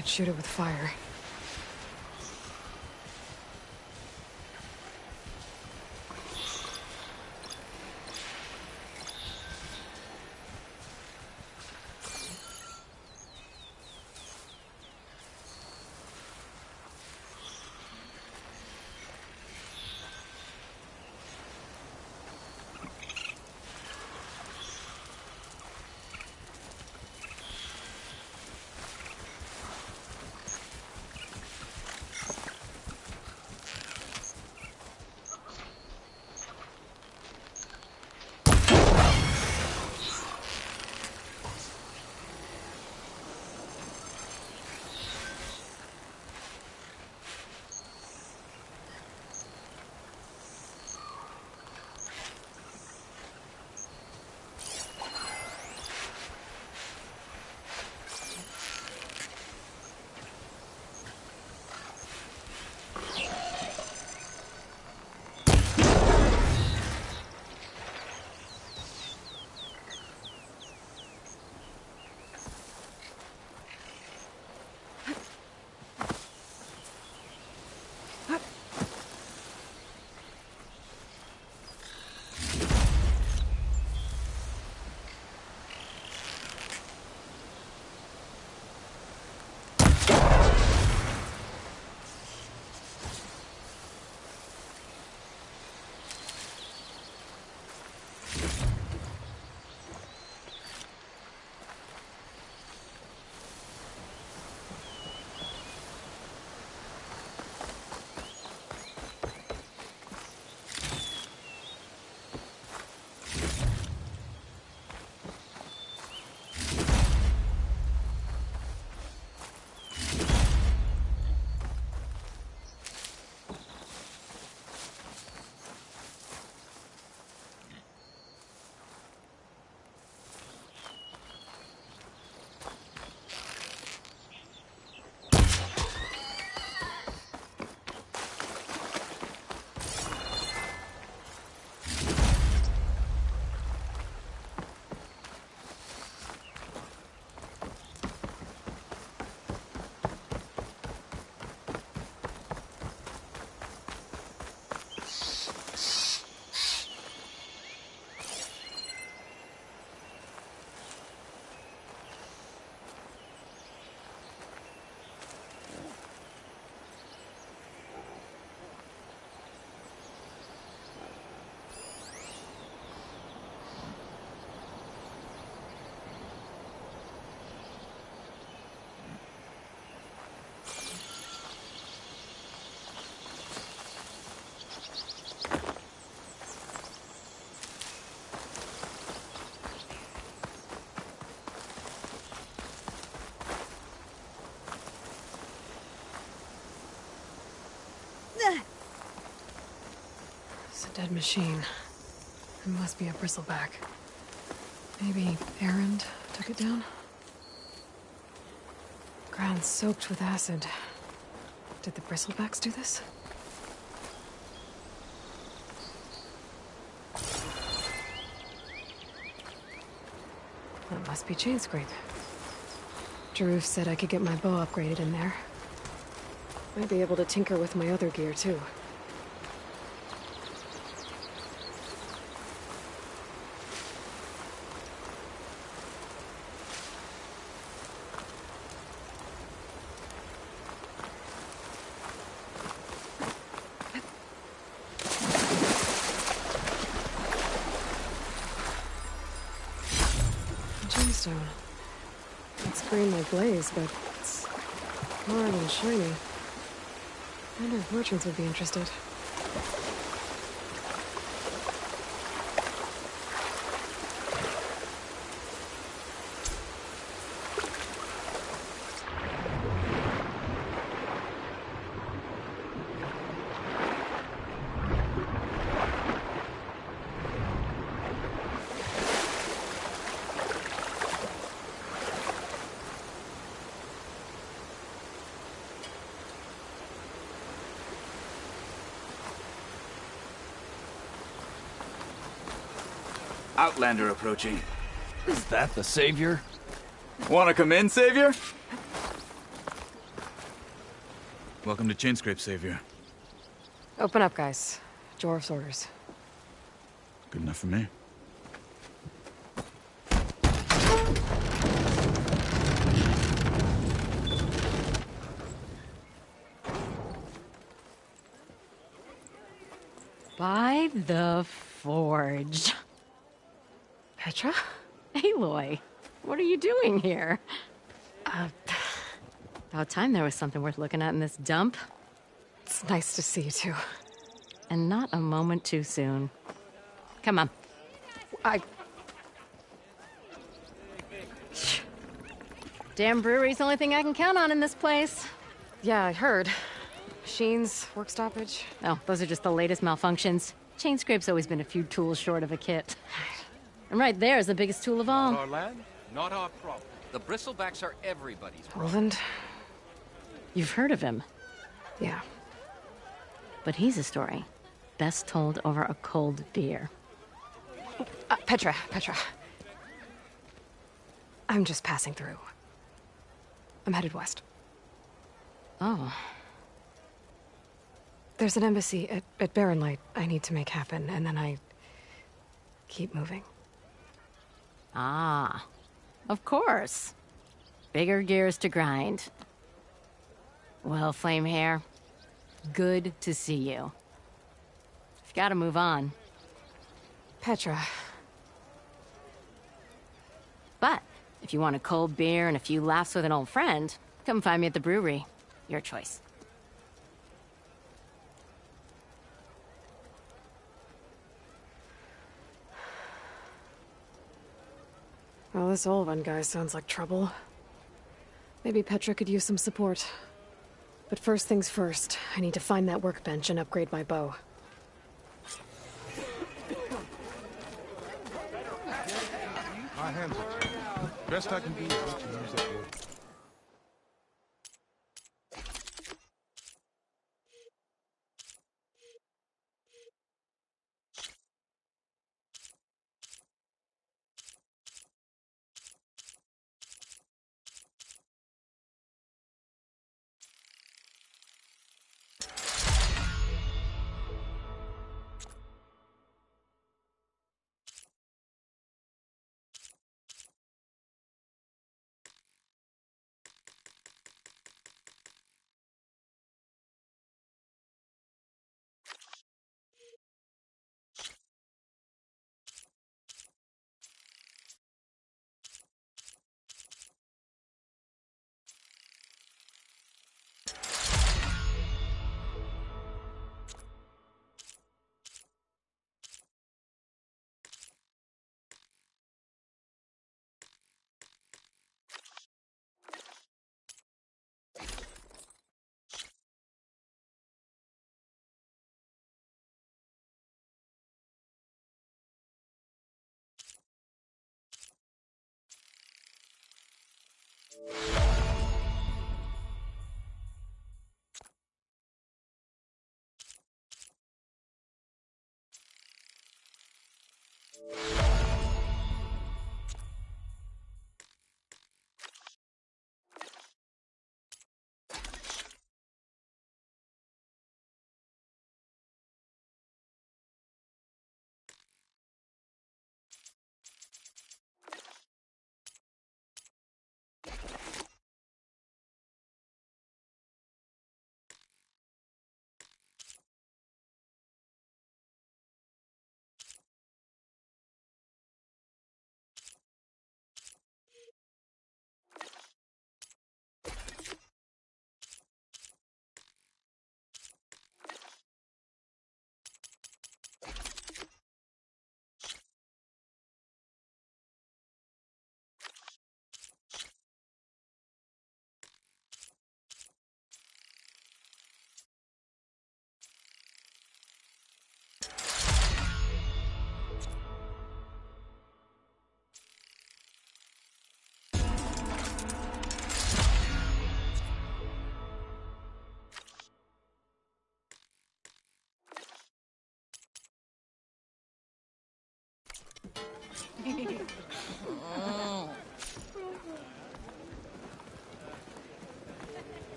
could shoot it with fire. It's a dead machine. It must be a bristleback. Maybe Erend took it down? Ground soaked with acid. Did the bristlebacks do this? That must be Chainscrape. Jaruf said I could get my bow upgraded in there. Might be able to tinker with my other gear, too. Gemstone. It's green like glaze, but it's hard and shiny. I wonder if merchants would be interested. Outlander approaching. Is that the Savior? Wanna come in, Savior? Welcome to Chainscrape, Savior. Open up, guys. Jorv's orders. Good enough for me. By the Forge. Petra? Aloy, what are you doing here? About time there was something worth looking at in this dump. It's nice to see you too. And not a moment too soon. Come on. Damn brewery's the only thing I can count on in this place. Yeah, I heard. Machines, work stoppage. Oh, those are just the latest malfunctions. Chainscrape's always been a few tools short of a kit. And right there is the biggest tool of all. Not our land, not our problem. The bristlebacks are everybody's problem. Roland? You've heard of him, Yeah. but he's a story best told over a cold beer. Petra. I'm just passing through. I'm headed west. Oh, There's an embassy at Barren Light I need to make happen, and then I keep moving. ah, of course. Bigger gears to grind. Well, Flamehair, good to see you. You've got to move on. Petra. But if you want a cold beer and a few laughs with an old friend, come find me at the brewery. Your choice. Well, this Olvan guy sounds like trouble. Maybe Petra could use some support. But first things first, I need to find that workbench and upgrade my bow. My hands are tied. Best I can do is let you use that word.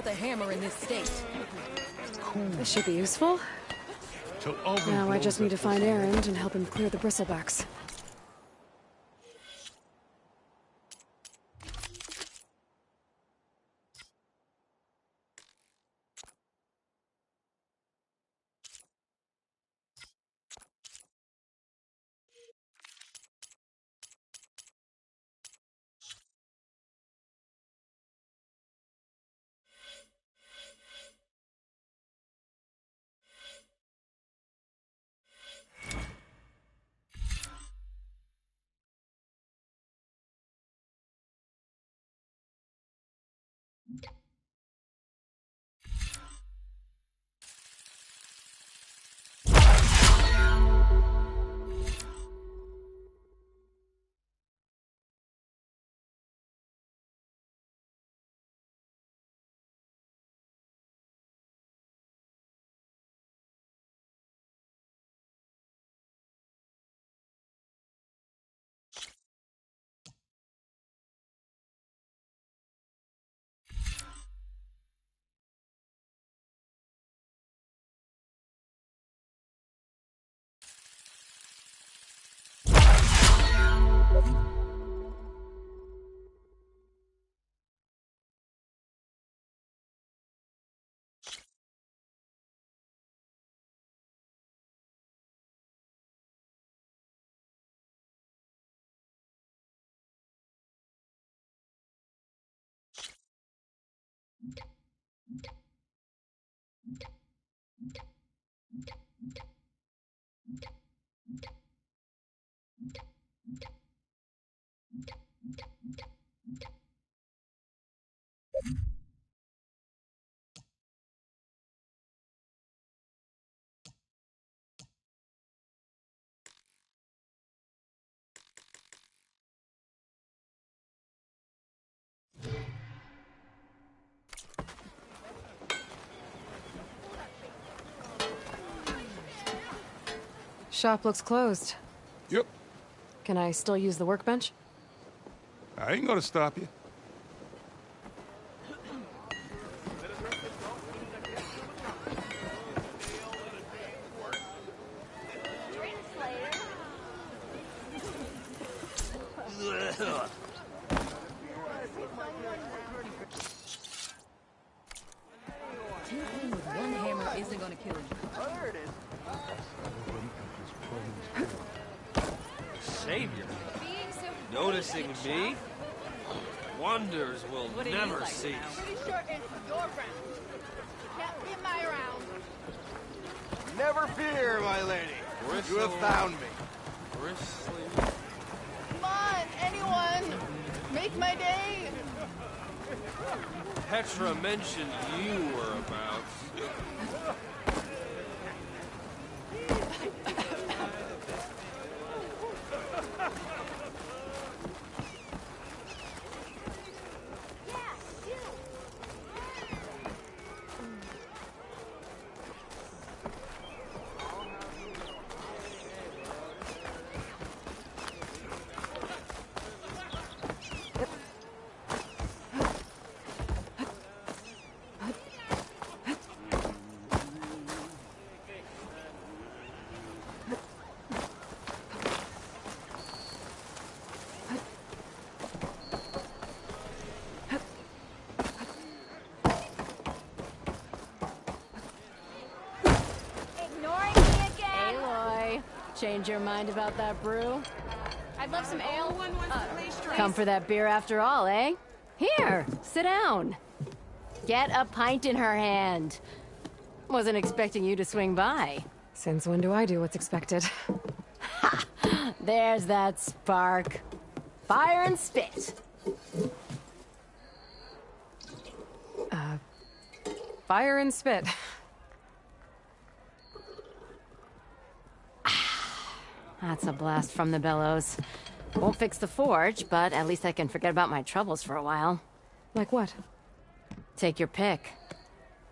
the hammer in this state. This should be useful. Till Alvin Now I blows just need to that find whistle. Erend and help him clear the bristlebacks. Shop looks closed. Yep. Can I still use the workbench? I ain't gonna stop you. Tinkling with one hammer isn't gonna kill you. Savior? Noticing me? Wonders will never cease. Pretty sure it's your round. Can't be my round. Never fear, my lady. You have found me. Bristly. Come on, anyone. Make my day. Petra mentioned you were about. Ignoring me again. Aloy, change your mind about that brew? I'd love some ale. Come for that beer after all, eh? Here, sit down. Get a pint in her hand. Wasn't expecting you to swing by. Since when do I do what's expected? There's that spark. Fire and spit. Fire and spit. That's a blast from the bellows. Won't fix the forge, but at least I can forget about my troubles for a while. Like what? Take your pick.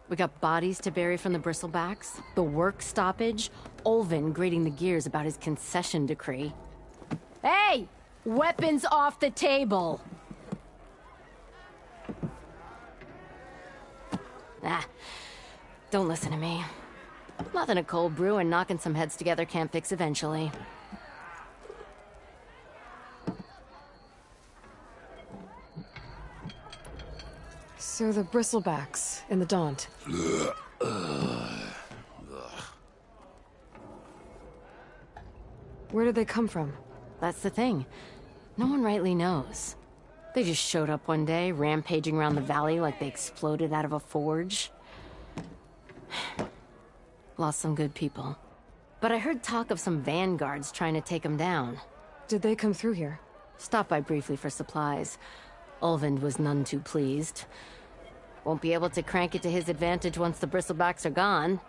We got bodies to bury from the bristlebacks, the work stoppage, Olvin grating the gears about his concession decree. Hey! Weapons off the table! Ah, don't listen to me. Nothing a cold brew and knocking some heads together can't fix eventually. So the bristlebacks in the Daunt. Where did they come from? That's the thing. No one rightly knows. They just showed up one day, rampaging around the valley like they exploded out of a forge. Lost some good people. But I heard talk of some vanguards trying to take them down. Did they come through here? Stopped by briefly for supplies. Ulvund was none too pleased. Won't be able to crank it to his advantage once the bristlebacks are gone.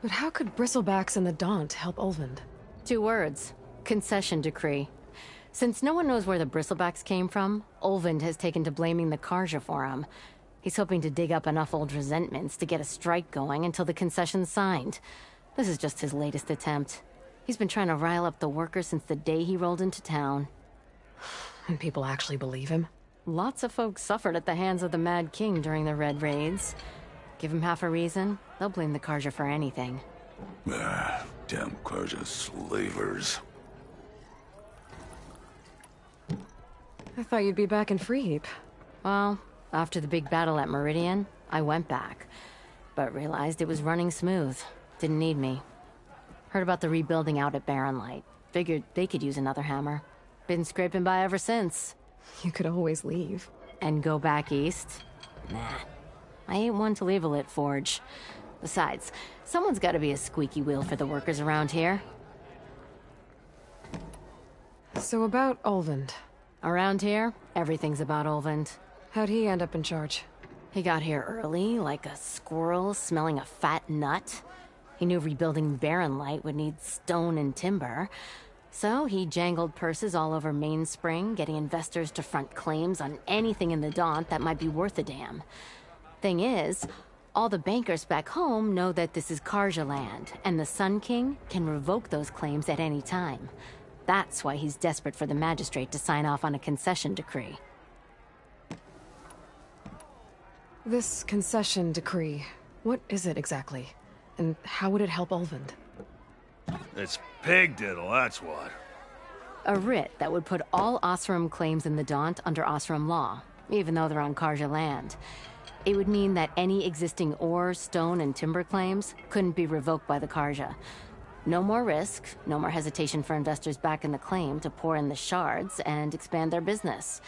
But how could bristlebacks and the Daunt help Ulvund? 2 words. Concession decree. Since no one knows where the bristlebacks came from, Ulvund has taken to blaming the Carja for him. He's hoping to dig up enough old resentments to get a strike going until the concession's signed. This is just his latest attempt. He's been trying to rile up the workers since the day he rolled into town. And people actually believe him? Lots of folks suffered at the hands of the Mad King during the Red Raids. Give him half a reason, they'll blame the Carja for anything. Damn Carja slavers. I thought you'd be back in Freeheap. Well, after the big battle at Meridian, I went back. But realized it was running smooth. Didn't need me. Heard about the rebuilding out at Barren Light. Figured they could use another hammer. Been scraping by ever since. You could always leave. And go back east? Nah. I ain't one to leave a lit forge. Besides, someone's gotta be a squeaky wheel for the workers around here. So about Ulvund. Around here, everything's about Ulvund. How'd he end up in charge? He got here early, like a squirrel smelling a fat nut. He knew rebuilding Barren Light would need stone and timber. So he jangled purses all over Mainspring, getting investors to front claims on anything in the Daunt that might be worth a damn. Thing is, all the bankers back home know that this is Carja land, and the Sun King can revoke those claims at any time. That's why he's desperate for the magistrate to sign off on a concession decree. This concession decree, what is it exactly? And how would it help Ulvund? It's pig diddle, that's what. A writ that would put all Osram claims in the Daunt under Osram law, even though they're on Carja land. It would mean that any existing ore, stone, and timber claims couldn't be revoked by the Carja. No more risk, no more hesitation for investors back in the claim to pour in the shards and expand their business.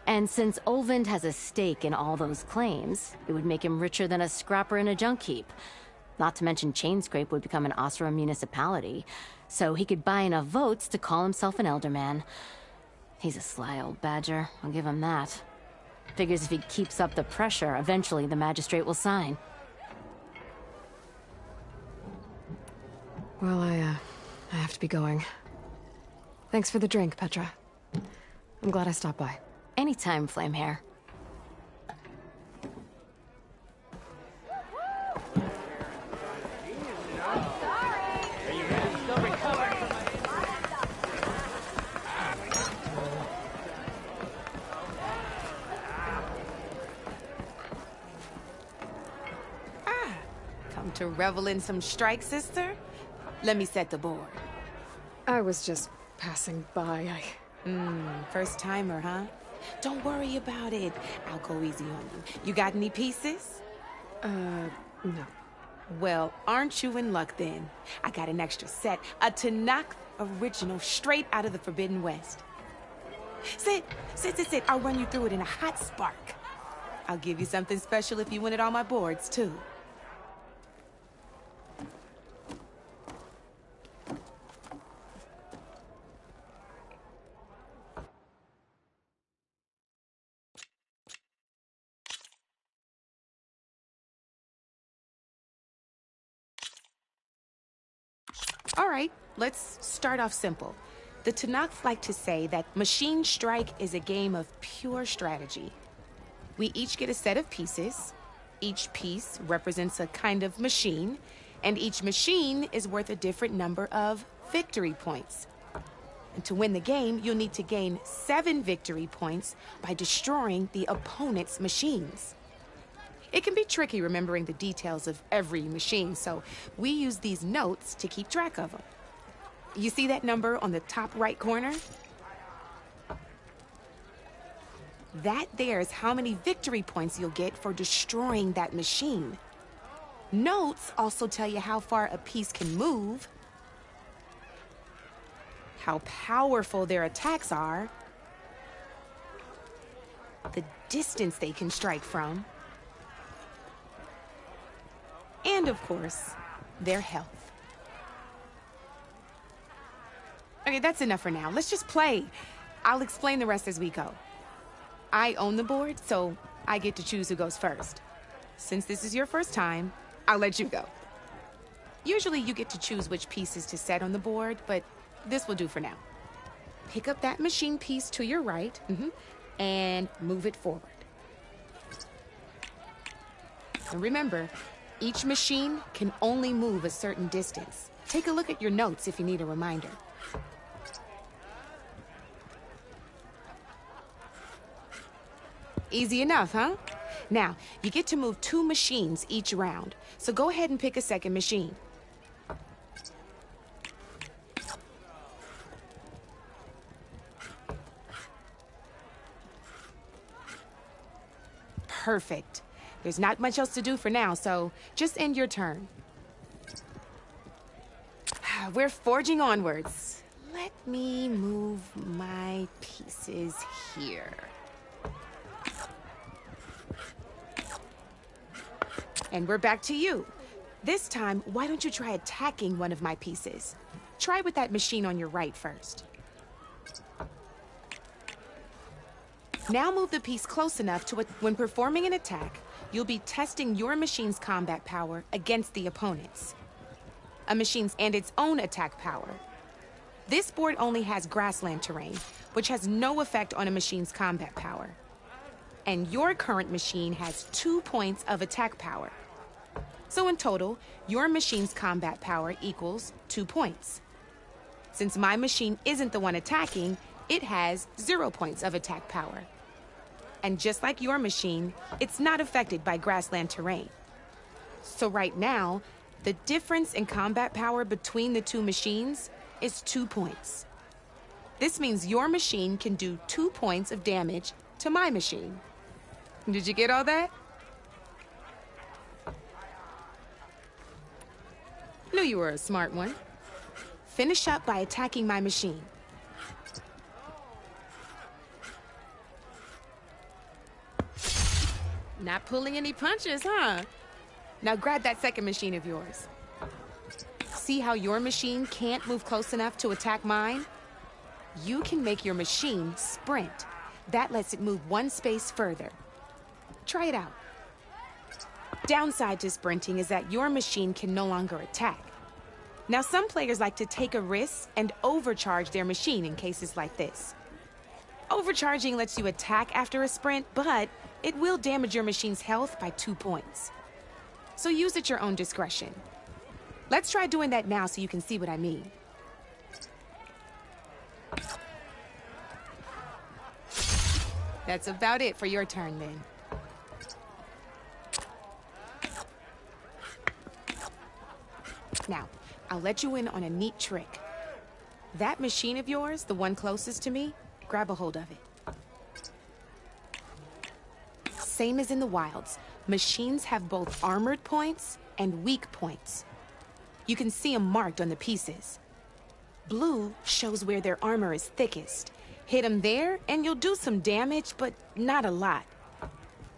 And since Ulvund has a stake in all those claims, it would make him richer than a scrapper in a junk heap. Not to mention Chainscrape would become an Osram municipality, so he could buy enough votes to call himself an Elderman. He's a sly old badger, I'll give him that. Figures if he keeps up the pressure, eventually the magistrate will sign. Well, I have to be going. Thanks for the drink, Petra. I'm glad I stopped by. Anytime, Flamehair. Come to revel in some strike, sister? Let me set the board. I was just passing by. First timer, huh? Don't worry about it. I'll go easy on you. You got any pieces? No. Well, aren't you in luck then? I got an extra set, a Tanakh original, straight out of the Forbidden West. Sit. I'll run you through it in a hot spark. I'll give you something special if you win it on my boards, too. All right, let's start off simple. The Tanakh like to say that Machine Strike is a game of pure strategy. We each get a set of pieces. Each piece represents a kind of machine, and each machine is worth a different number of victory points. And to win the game, you'll need to gain 7 victory points by destroying the opponent's machines. It can be tricky remembering the details of every machine, so we use these notes to keep track of them. You see that number on the top right corner? That there is how many victory points you'll get for destroying that machine. Notes also tell you how far a piece can move, how powerful their attacks are, the distance they can strike from, and of course, their health. Okay, that's enough for now. Let's just play. I'll explain the rest as we go. I own the board, so I get to choose who goes first. Since this is your first time, I'll let you go. Usually you get to choose which pieces to set on the board, but this will do for now. Pick up that machine piece to your right, and move it forward. And remember, each machine can only move a certain distance. Take a look at your notes if you need a reminder. Easy enough, huh? Now, you get to move 2 machines each round, so go ahead and pick a second machine. Perfect. There's not much else to do for now, so just end your turn. We're forging onwards. Let me move my pieces here. And we're back to you. This time, why don't you try attacking one of my pieces? Try with that machine on your right first. Now move the piece close enough to when performing an attack, you'll be testing your machine's combat power against the opponent's. A machine's and its own attack power. This board only has grassland terrain, which has no effect on a machine's combat power. And your current machine has 2 points of attack power. So in total, your machine's combat power equals 2 points. Since my machine isn't the one attacking, it has 0 points of attack power. And just like your machine, it's not affected by grassland terrain. So right now, the difference in combat power between the 2 machines is 2 points. This means your machine can do 2 points of damage to my machine. Did you get all that? Knew you were a smart one. Finish up by attacking my machine. Not pulling any punches, huh? Now grab that second machine of yours. See how your machine can't move close enough to attack mine? You can make your machine sprint. That lets it move 1 space further. Try it out. Downside to sprinting is that your machine can no longer attack. Now, some players like to take a risk and overcharge their machine in cases like this. Overcharging lets you attack after a sprint, but it will damage your machine's health by 2 points. So use at your own discretion. Let's try doing that now so you can see what I mean. That's about it for your turn, then. Now, I'll let you in on a neat trick. That machine of yours, the one closest to me, grab a hold of it. Same as in the wilds, machines have both armored points and weak points. You can see them marked on the pieces. Blue shows where their armor is thickest. Hit them there, and you'll do some damage, but not a lot.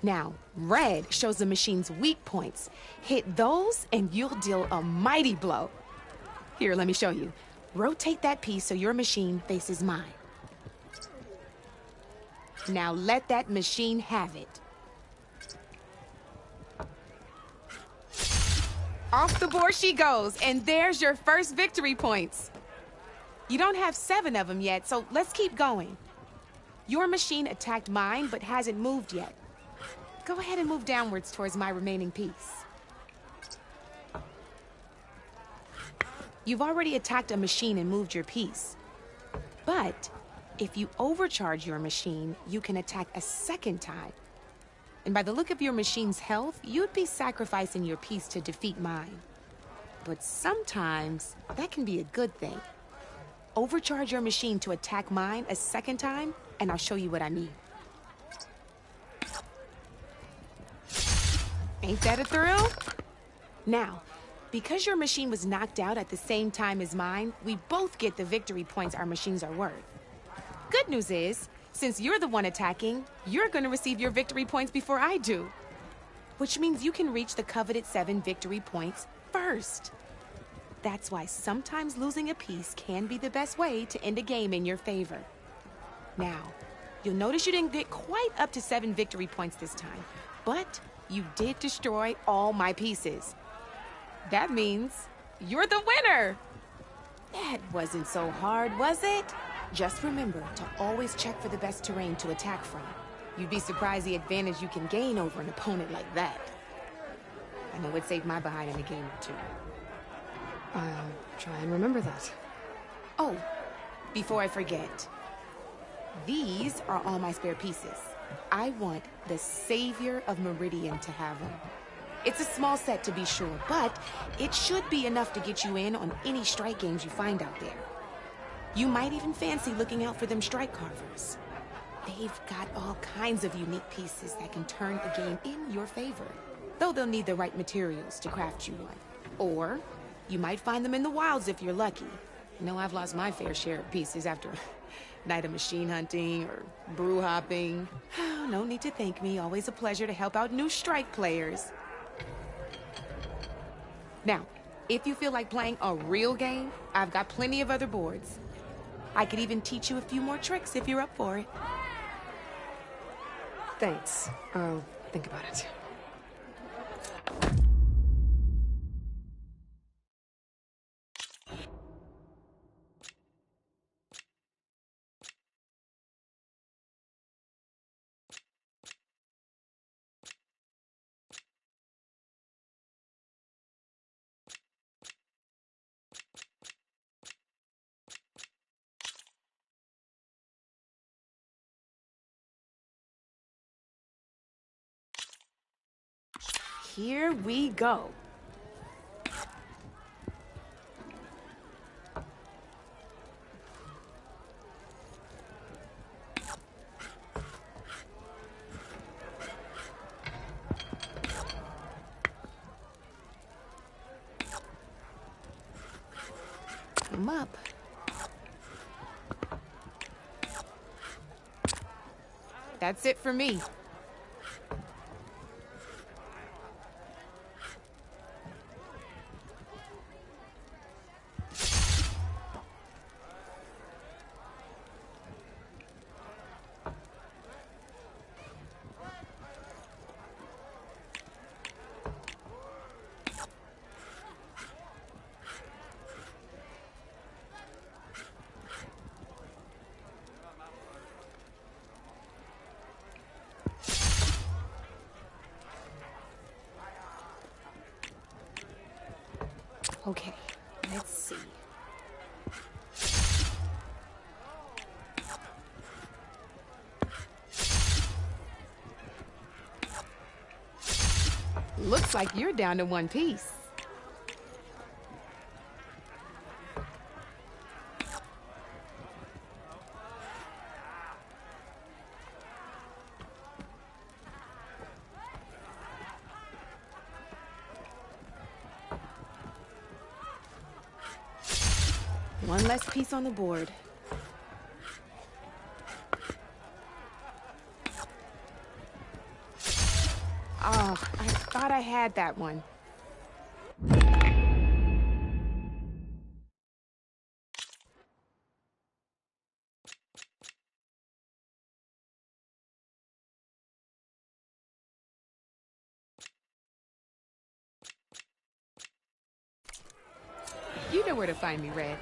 Now, red shows the machine's weak points. Hit those, and you'll deal a mighty blow. Here, let me show you. Rotate that piece so your machine faces mine. Now let that machine have it. Off the board she goes, and there's your first victory points. You don't have 7 of them yet, so let's keep going. Your machine attacked mine, but hasn't moved yet. Go ahead and move downwards towards my remaining piece. You've already attacked a machine and moved your piece. But if you overcharge your machine, you can attack a second time. And by the look of your machine's health, you'd be sacrificing your piece to defeat mine. But sometimes, that can be a good thing. Overcharge your machine to attack mine a second time, and I'll show you what I mean. Ain't that a thrill? Now, because your machine was knocked out at the same time as mine, we both get the victory points our machines are worth. Good news is, since you're the one attacking, you're gonna receive your victory points before I do. Which means you can reach the coveted 7 victory points first. That's why sometimes losing a piece can be the best way to end a game in your favor. Now, you'll notice you didn't get quite up to 7 victory points this time, but you did destroy all my pieces. That means you're the winner! That wasn't so hard, was it? Just remember to always check for the best terrain to attack from. You'd be surprised the advantage you can gain over an opponent like that. I know it saved my behind in a game or two. I'll try and remember that. Oh, before I forget. These are all my spare pieces. I want the Savior of Meridian to have them. It's a small set to be sure, but it should be enough to get you in on any strike games you find out there. You might even fancy looking out for them strike carvers. They've got all kinds of unique pieces that can turn a game in your favor, though they'll need the right materials to craft you one. Or you might find them in the wilds if you're lucky. You know, I've lost my fair share of pieces after a night of machine hunting or brew hopping. No need to thank me. Always a pleasure to help out new strike players. Now, if you feel like playing a real game, I've got plenty of other boards. I could even teach you a few more tricks if you're up for it. Thanks. I'll think about it. Here we go. Come up. That's it for me. Okay, let's see. Looks like you're down to one piece. One less piece on the board. Oh, I thought I had that one. You know where to find me, Red.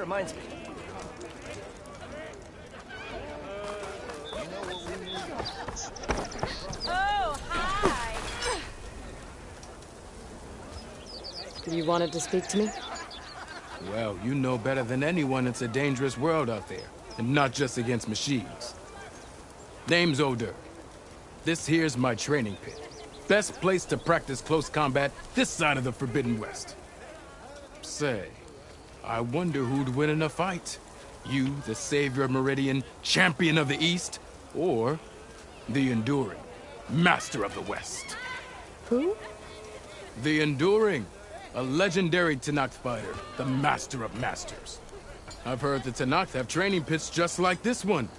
reminds me. Oh, hi! You wanted to speak to me? Well, you know better than anyone it's a dangerous world out there, and not just against machines. Name's O'Dur. This here's my training pit. Best place to practice close combat this side of the Forbidden West. Say, I wonder who'd win in a fight. You, the savior of Meridian, champion of the East, or the Enduring, master of the West. Who? The Enduring, a legendary Tenakth fighter, the master of masters. I've heard the Tenakth have training pits just like this one.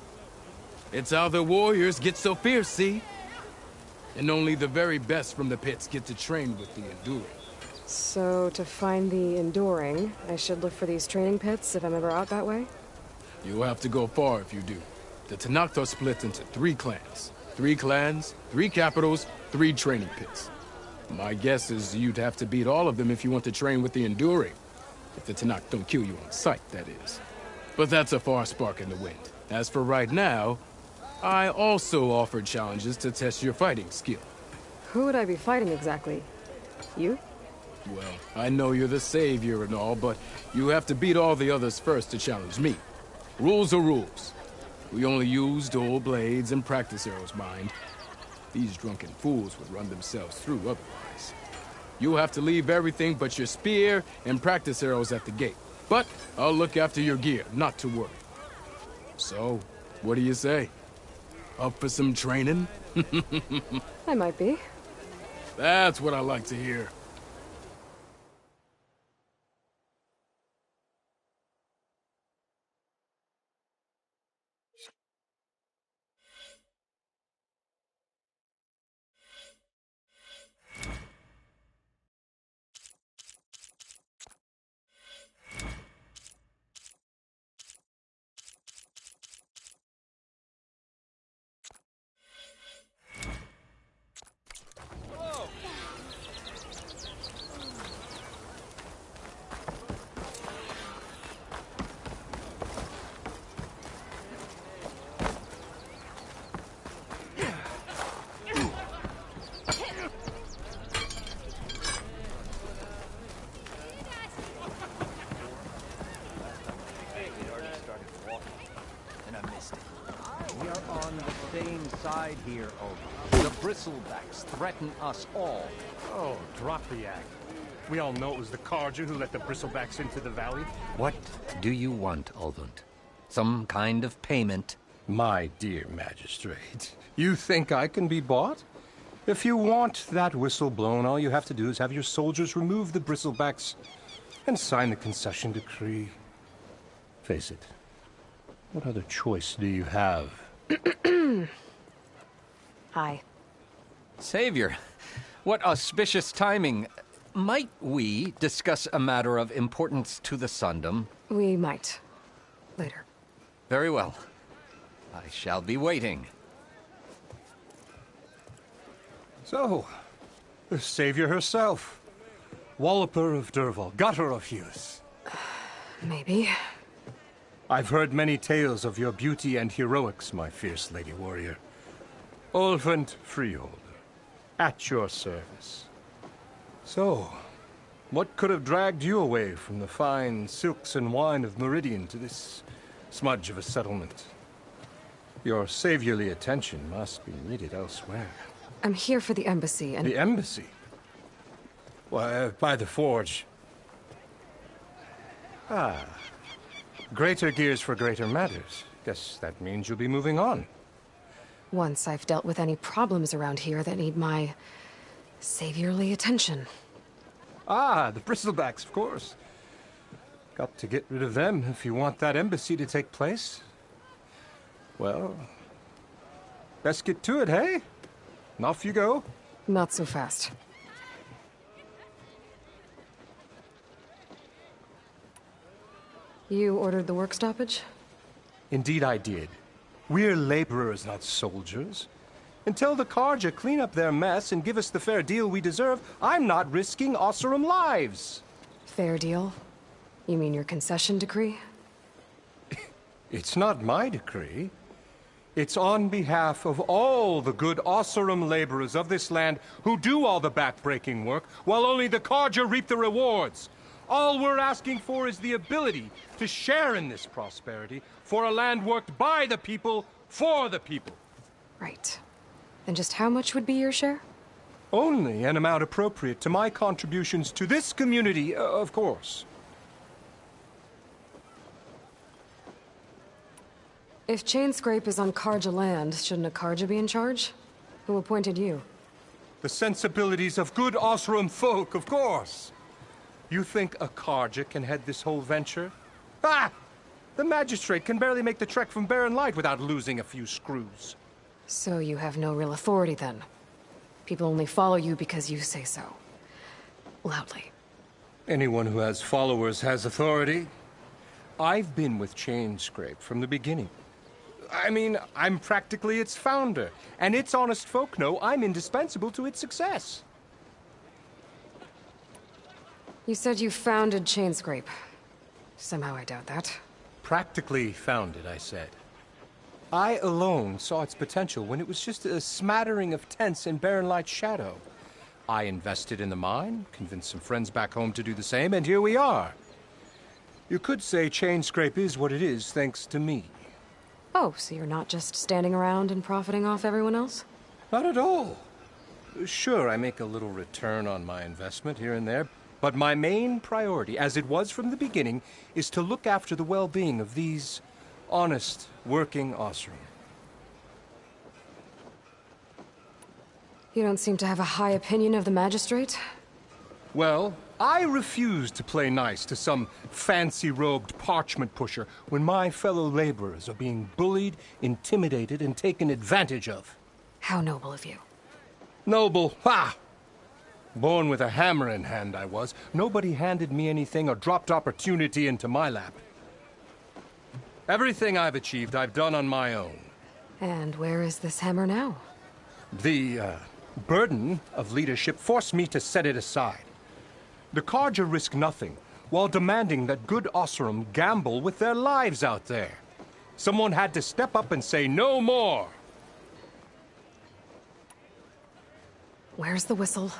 It's how the warriors get so fierce, see? And only the very best from the pits get to train with the Enduring. So, to find the Enduring, I should look for these training pits if I'm ever out that way? You'll have to go far if you do. The Tenakth are split into 3 clans. 3 clans, 3 capitals, 3 training pits. My guess is you'd have to beat all of them if you want to train with the Enduring. If the Tenakth don't kill you on sight, that is. But that's a far spark in the wind. As for right now, I also offered challenges to test your fighting skill. Who would I be fighting exactly? You? Well, I know you're the savior and all, but you have to beat all the others first to challenge me. Rules are rules. We only use dual blades and practice arrows, mind. These drunken fools would run themselves through otherwise. You'll have to leave everything but your spear and practice arrows at the gate. But I'll look after your gear, not to worry. So, what do you say? Up for some training? I might be. That's what I like to hear. Side here, Odin. The Bristlebacks threaten us all. Oh, drop the act. We all know it was the Carja who let the Bristlebacks into the valley. What do you want, Ulvund? Some kind of payment? My dear magistrate, you think I can be bought? If you want that whistle blown, all you have to do is have your soldiers remove the Bristlebacks and sign the concession decree. Face it, what other choice do you have? Hi. Savior, what auspicious timing. Might we discuss a matter of importance to the Sundom? We might. Later. Very well. I shall be waiting. So, the Savior herself. Walloper of Derval, Gutter of Hughes. Maybe. I've heard many tales of your beauty and heroics, my fierce lady warrior. Ulvund Freeholder, at your service. So, what could have dragged you away from the fine silks and wine of Meridian to this smudge of a settlement? Your saviorly attention must be needed elsewhere. I'm here for the embassy and... The embassy? Why, by the forge. Ah. Greater gears for greater matters. Guess that means you'll be moving on. Once I've dealt with any problems around here that need my saviorly attention. Ah, the Bristlebacks, of course. Got to get rid of them if you want that embassy to take place. Well, best get to it, hey? And off you go. Not so fast. You ordered the work stoppage? Indeed I did. We're laborers, not soldiers. Until the Carja clean up their mess and give us the fair deal we deserve, I'm not risking Oseram lives. Fair deal? You mean your concession decree? It's not my decree. It's on behalf of all the good Oseram laborers of this land who do all the back-breaking work, while only the Carja reap the rewards. All we're asking for is the ability to share in this prosperity for a land worked by the people, for the people. Right. Then just how much would be your share? Only an amount appropriate to my contributions to this community, of course. If Chainscrape is on Carja land, shouldn't a Carja be in charge? Who appointed you? The sensibilities of good Oseram folk, of course. You think a Carja can head this whole venture? Ah! The magistrate can barely make the trek from Barren Light without losing a few screws. So you have no real authority then? People only follow you because you say so. Loudly. Anyone who has followers has authority. I've been with Chainscrape from the beginning. I mean, I'm practically its founder, and its honest folk know I'm indispensable to its success. You said you founded Chainscrape. Somehow I doubt that. Practically founded, I said. I alone saw its potential when it was just a smattering of tents in Barren Light's shadow. I invested in the mine, convinced some friends back home to do the same, and here we are. You could say Chainscrape is what it is thanks to me. Oh, so you're not just standing around and profiting off everyone else? Not at all. Sure, I make a little return on my investment here and there, but my main priority, as it was from the beginning, is to look after the well-being of these honest, working Oseram. You don't seem to have a high opinion of the magistrate? Well, I refuse to play nice to some fancy-robed parchment pusher when my fellow laborers are being bullied, intimidated, and taken advantage of. How noble of you. Noble? Ha! Born with a hammer in hand, I was. Nobody handed me anything or dropped opportunity into my lap. Everything I've achieved, I've done on my own. And where is this hammer now? The, burden of leadership forced me to set it aside. The Carja risk nothing, while demanding that good Oseram gamble with their lives out there. Someone had to step up and say no more. Where's the whistle?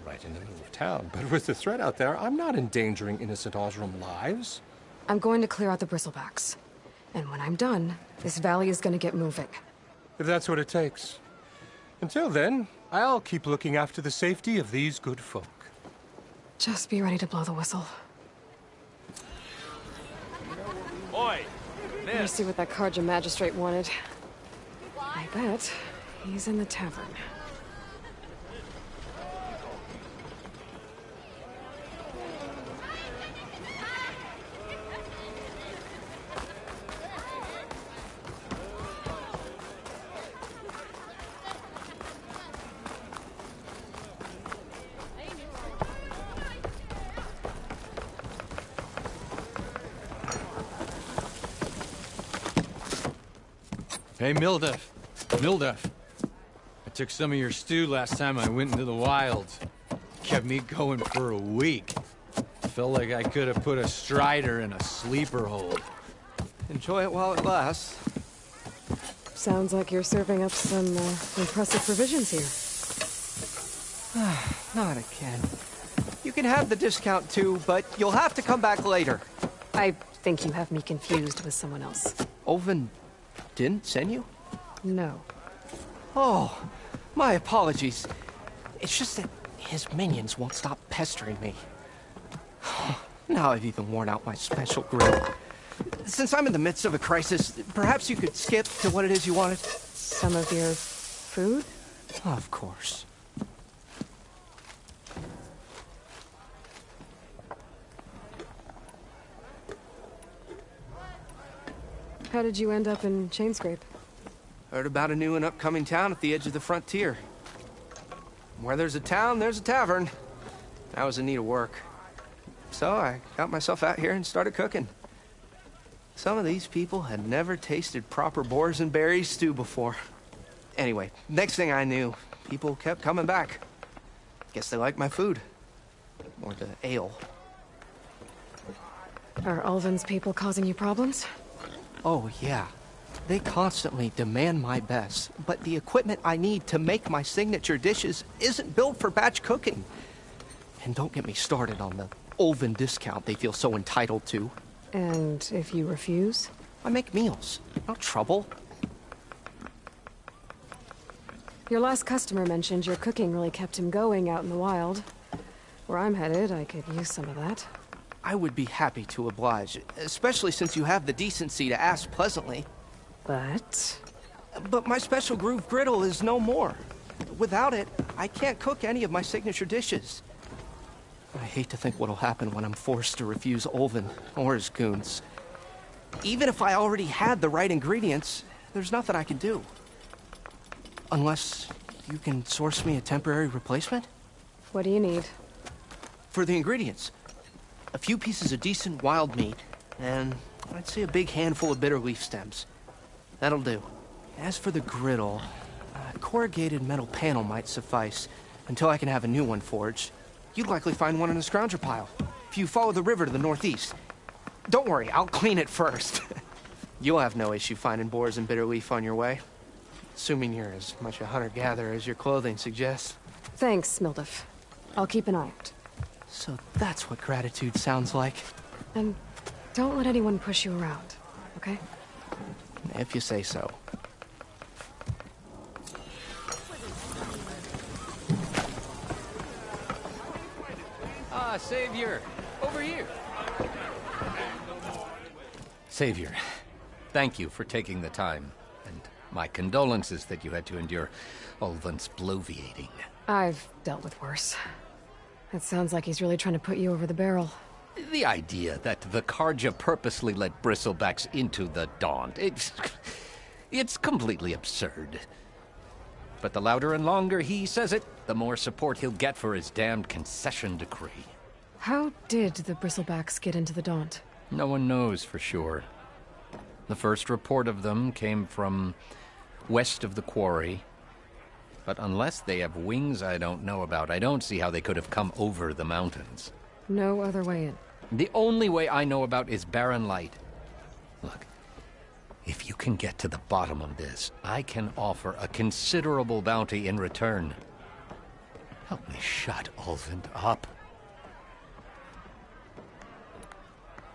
Right in the middle of town, but with the threat out there, I'm not endangering innocent Oseram lives. I'm going to clear out the bristlebacks. And when I'm done, this valley is going to get moving. If that's what it takes. Until then, I'll keep looking after the safety of these good folk. Just be ready to blow the whistle. Oi, Let me see what that Carja magistrate wanted. I bet he's in the tavern. Hey, Mildef. Mildef. I took some of your stew last time I went into the wilds. Kept me going for a week. Felt like I could have put a strider in a sleeper hold. Enjoy it while it lasts. Sounds like you're serving up some impressive provisions here. Not again. You can have the discount too, but you'll have to come back later. I think you have me confused with someone else. Olvin didn't send you? No. Oh, my apologies. It's just that his minions won't stop pestering me. Now I've even worn out my special grill. Since I'm in the midst of a crisis, perhaps you could skip to what it is you wanted? Some of your food? Of course. How did you end up in Chainscrape? Heard about a new and upcoming town at the edge of the frontier. Where there's a town, there's a tavern. I was in need of work. So I got myself out here and started cooking. Some of these people had never tasted proper boars and berries stew before. Anyway, next thing I knew, people kept coming back. Guess they liked my food. Or the ale. Are Ulvin's people causing you problems? Oh, yeah. They constantly demand my best, but the equipment I need to make my signature dishes isn't built for batch cooking. And don't get me started on the Ulven discount they feel so entitled to. And if you refuse? I make meals, not trouble. Your last customer mentioned your cooking really kept him going out in the wild. Where I'm headed, I could use some of that. I would be happy to oblige, especially since you have the decency to ask pleasantly. But my special groove griddle is no more. Without it, I can't cook any of my signature dishes. I hate to think what'll happen when I'm forced to refuse Ulven or his goons. Even if I already had the right ingredients, there's nothing I can do. Unless you can source me a temporary replacement? What do you need? For the ingredients, a few pieces of decent wild meat, and I'd say a big handful of bitter leaf stems. That'll do. As for the griddle, a corrugated metal panel might suffice until I can have a new one forged. You'd likely find one in a scrounger pile, if you follow the river to the northeast. Don't worry, I'll clean it first. You'll have no issue finding boars and bitter leaf on your way. Assuming you're as much a hunter-gatherer as your clothing suggests. Thanks, Mildef. I'll keep an eye out. So that's what gratitude sounds like. And don't let anyone push you around, okay? If you say so. Ah, Savior! Over here! Savior, thank you for taking the time. And my condolences that you had to endure Ulven's bloviating. I've dealt with worse. It sounds like he's really trying to put you over the barrel. The idea that the Carja purposely let bristlebacks into the Daunt, it's completely absurd. But the louder and longer he says it, the more support he'll get for his damned concession decree. How did the Bristlebacks get into the Daunt? No one knows for sure. The first report of them came from west of the quarry. But unless they have wings I don't know about, I don't see how they could have come over the mountains. No other way in. The only way I know about is Barren Light. Look, if you can get to the bottom of this, I can offer a considerable bounty in return. Help me shut Ulven up.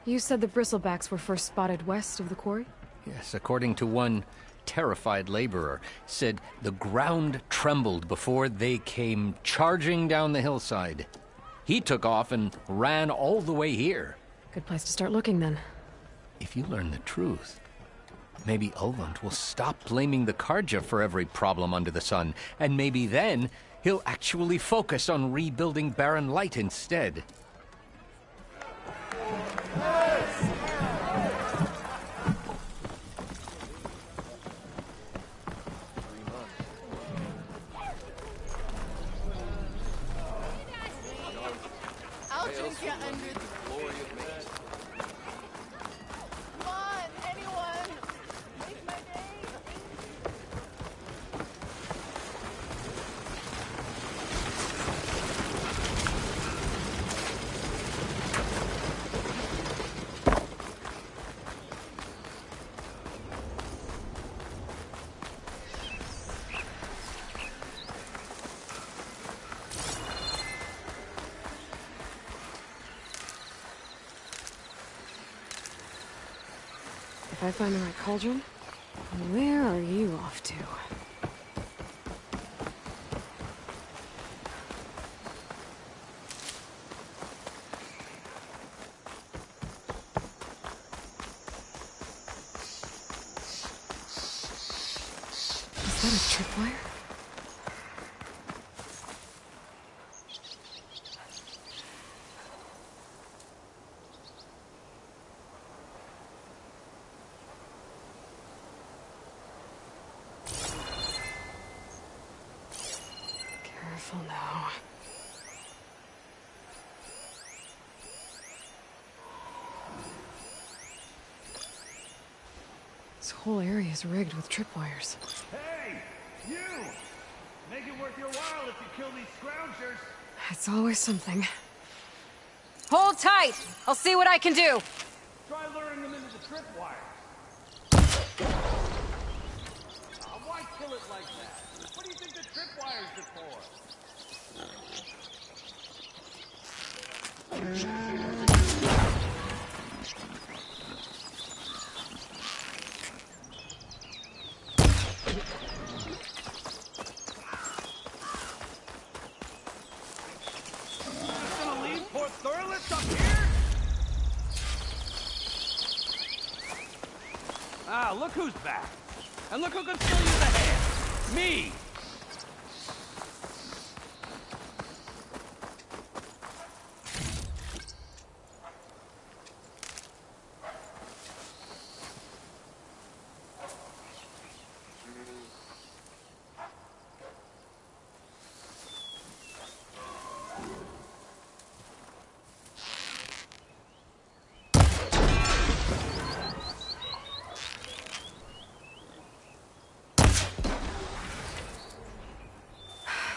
You said the Bristlebacks were first spotted west of the quarry? Yes, according to one terrified laborer, said the ground trembled before they came charging down the hillside. He took off and ran all the way here. Good place to start looking, then. If you learn the truth, maybe Ulven will stop blaming the Carja for every problem under the sun, and maybe then he'll actually focus on rebuilding Barren Light instead. I'll drink you under the glory of me. Come on, anyone! Make my day! If I find the right cauldron, where are you off to? Is that a tripwire? Careful now. This whole area is rigged with tripwires. Hey, you! Make it worth your while if you kill these scroungers. It's always something. Hold tight! I'll see what I can do! Try luring them into the tripwire. Why kill it like that? What do you think the tripwires are for? Just gonna leave poor Thurless up here? Ah, look who's back. And look who can still use a hand. Me!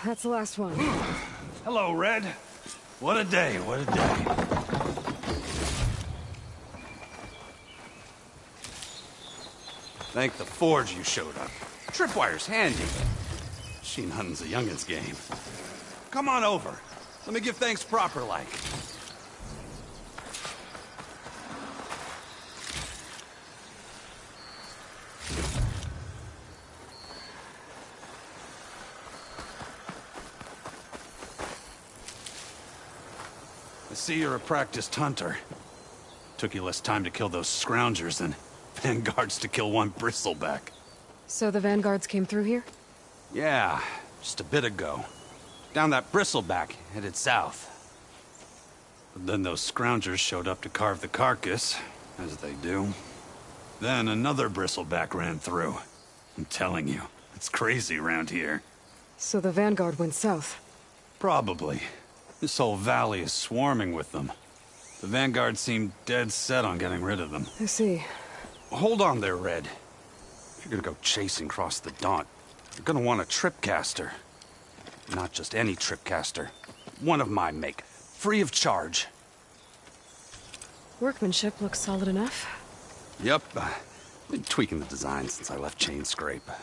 That's the last one. Hello, Red. What a day, what a day. Thank the Forge you showed up. Tripwire's handy. Machine hunting's a youngin's game. Come on over. Let me give thanks proper like. I see you're a practiced hunter. Took you less time to kill those scroungers than Vanguards to kill one bristleback. So the Vanguards came through here? Yeah, just a bit ago. Down that bristleback, headed south. But then those scroungers showed up to carve the carcass, as they do. Then another bristleback ran through. I'm telling you, it's crazy around here. So the Vanguard went south? Probably. This whole valley is swarming with them. The Vanguard seemed dead set on getting rid of them. I see. Hold on there, Red. If you're gonna go chasing across the Daunt, you're gonna want a tripcaster. Not just any tripcaster. One of my make. Free of charge. Workmanship looks solid enough. Yep. Been tweaking the design since I left Chainscrape.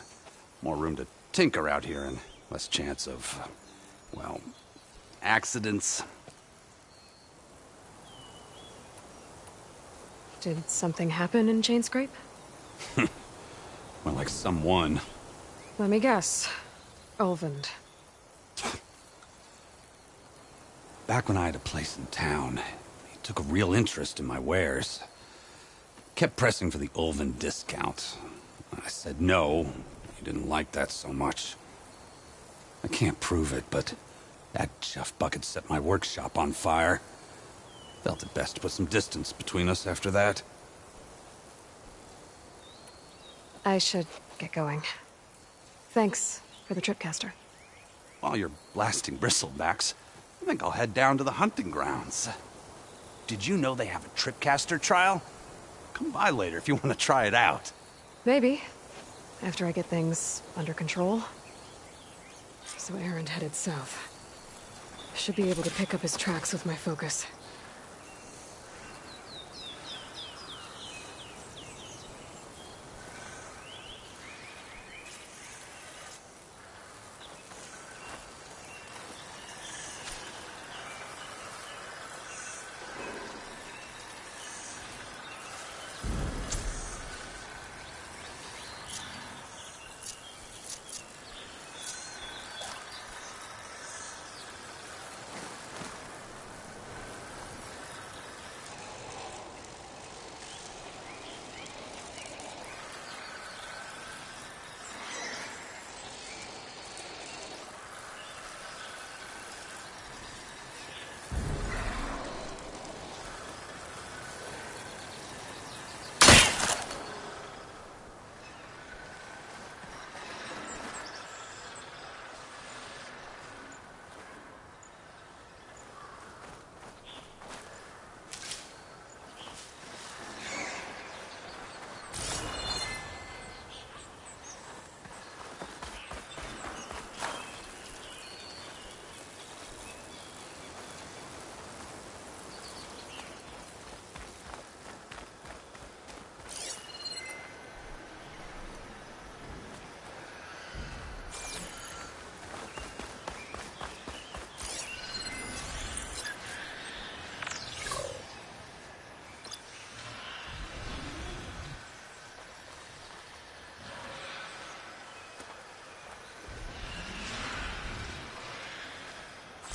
More room to tinker out here and less chance of, well, accidents. Did something happen in Chainscrape? Well, like someone. Let me guess. Ulvund. Back when I had a place in town, he took a real interest in my wares. Kept pressing for the Ulvund discount. I said no. He didn't like that so much. I can't prove it, but that Jeff Bucket set my workshop on fire. Felt it best to put some distance between us after that. I should get going. Thanks for the tripcaster. While you're blasting bristlebacks, I think I'll head down to the hunting grounds. Did you know they have a tripcaster trial? Come by later if you want to try it out. Maybe. After I get things under control. So Erend headed south. Should be able to pick up his tracks with my focus.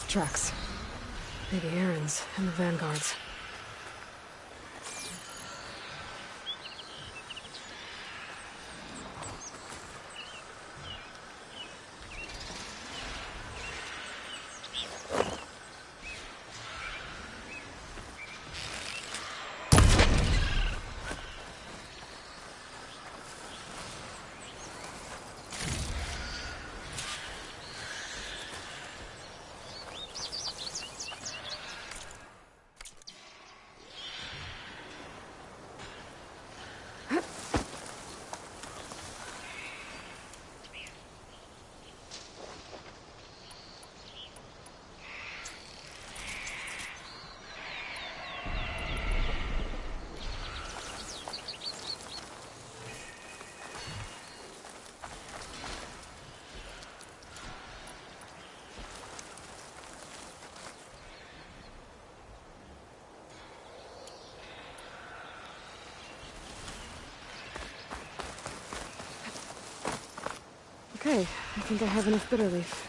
tracks. Maybe Aaron's and the Vanguard's. Okay, I think I have enough bitter leaf.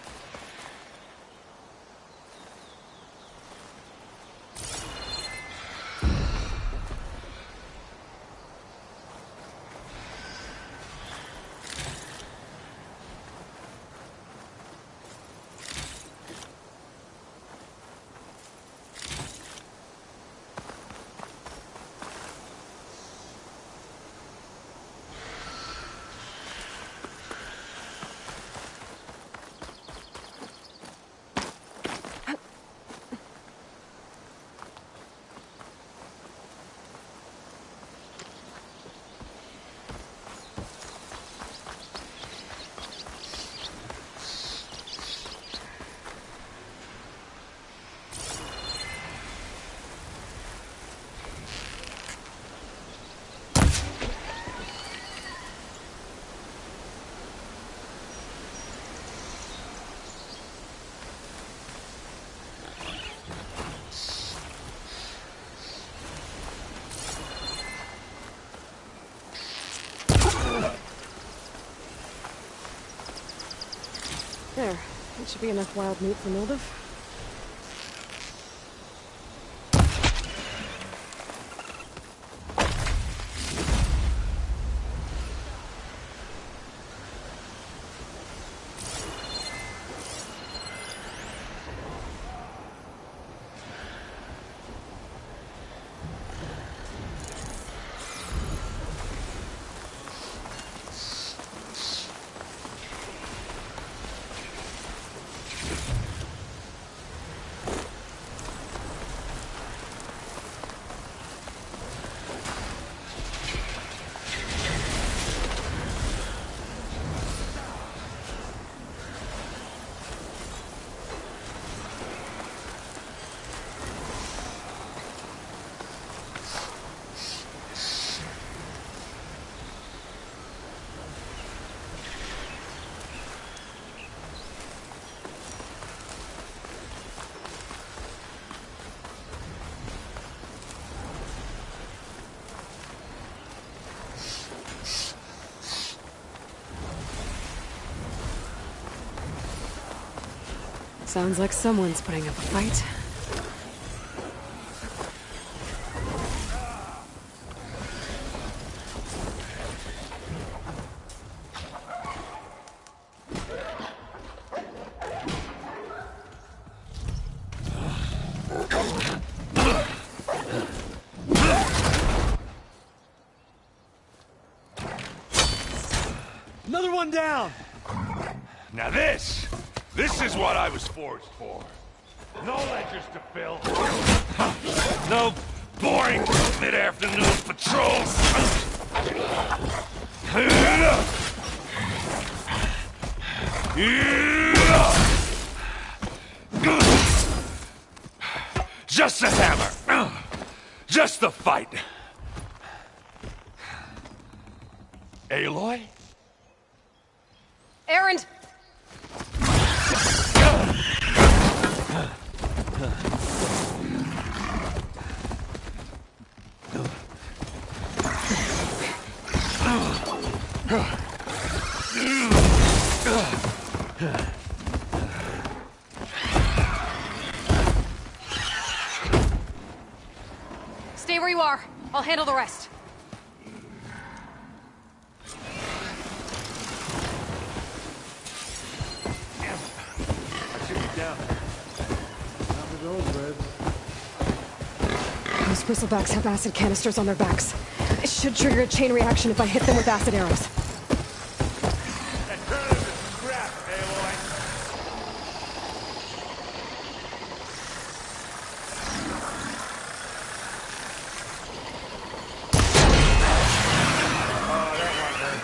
There. That should be enough wild meat for Mildef. Sounds like someone's putting up a fight. Another one down! Now this is what I was forged for. No ledgers to fill. No boring mid-afternoon patrols. Just the hammer. Just the fight. Aloy? Aaron! I'll handle the rest. I should be down. Not with those reds. Those bristlebacks have acid canisters on their backs. It should trigger a chain reaction if I hit them with acid arrows. That turret is scrap, Aloy. Oh, that one hurt.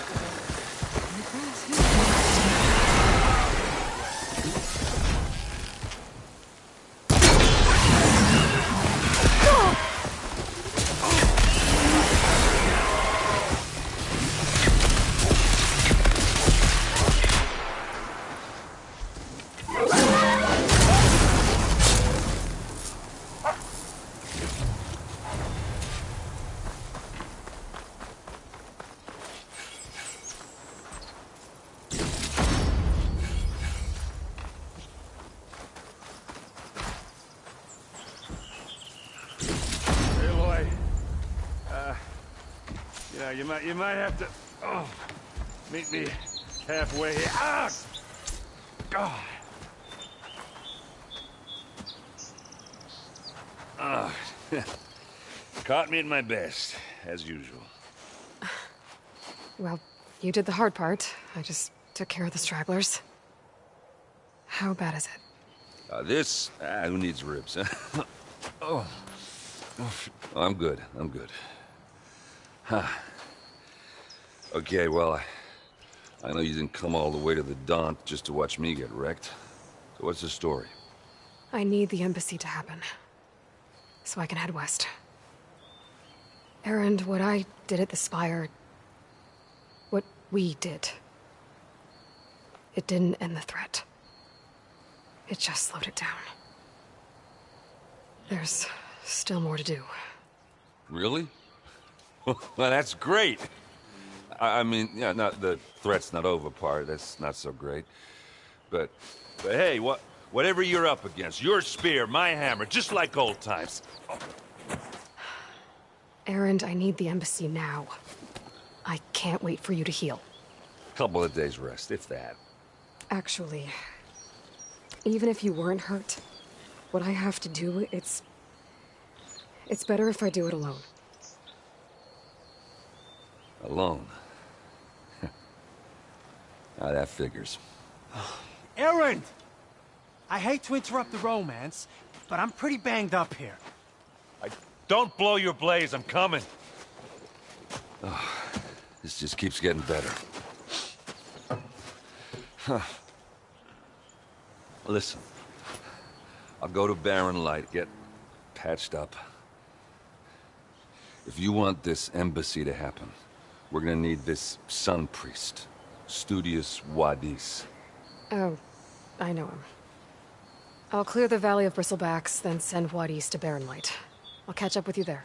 Aloy, you might have to meet me halfway here. Ah! God. Caught me at my best, as usual. Well, you did the hard part. I just took care of the stragglers. How bad is it? Who needs ribs, huh? Oh. I'm good. Huh. Okay, well, I know you didn't come all the way to the Daunt just to watch me get wrecked. So what's the story? I need the embassy to happen, so I can head west. Erend, what I did at the Spire... what we did... it didn't end the threat. It just slowed it down. There's still more to do. Really? Well, that's great. I mean, yeah, not the threat's not over part. That's not so great. But hey, whatever you're up against, your spear, my hammer, just like old times. Erend, I need the embassy now. I can't wait for you to heal. Couple of days rest, if that. Actually, even if you weren't hurt, what I have to do, it's better if I do it alone. Alone? That figures. Erend! I hate to interrupt the romance, but I'm pretty banged up here. Don't blow your blaze, I'm coming. This just keeps getting better. Huh. Listen, I'll go to Barren Light, get patched up. If you want this embassy to happen, we're gonna need this sun priest, Studius Wadis. Oh, I know him. I'll clear the Valley of Bristlebacks, then send Wadis to Barren Light. I'll catch up with you there.